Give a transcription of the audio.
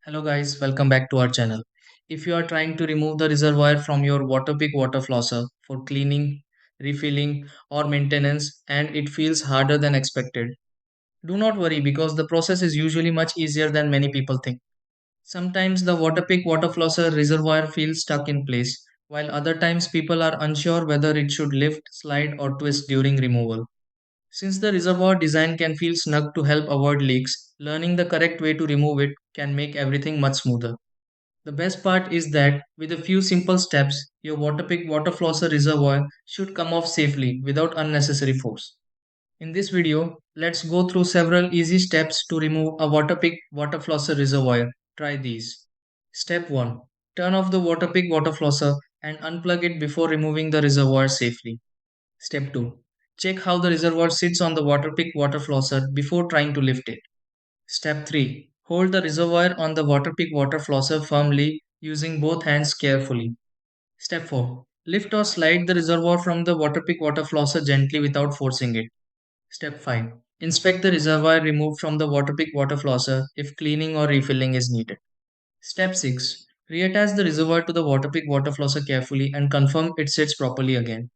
Hello guys, welcome back to our channel. If you are trying to remove the reservoir from your Waterpik water flosser for cleaning, refilling or maintenance and it feels harder than expected, do not worry because the process is usually much easier than many people think. Sometimes the Waterpik water flosser reservoir feels stuck in place, while other times people are unsure whether it should lift, slide or twist during removal. Since the reservoir design can feel snug to help avoid leaks, learning the correct way to remove it can make everything much smoother. The best part is that with a few simple steps, your Waterpik water flosser reservoir should come off safely without unnecessary force. In this video, let's go through several easy steps to remove a Waterpik water flosser reservoir. Try these. Step 1. Turn off the Waterpik water flosser and unplug it before removing the reservoir safely. Step 2. Check how the reservoir sits on the Waterpik water flosser before trying to lift it. Step 3. Hold the reservoir on the Waterpik water flosser firmly using both hands carefully. Step 4. Lift or slide the reservoir from the Waterpik water flosser gently without forcing it. Step 5. Inspect the reservoir removed from the Waterpik water flosser if cleaning or refilling is needed. Step 6. Reattach the reservoir to the Waterpik water flosser carefully and confirm it sits properly again.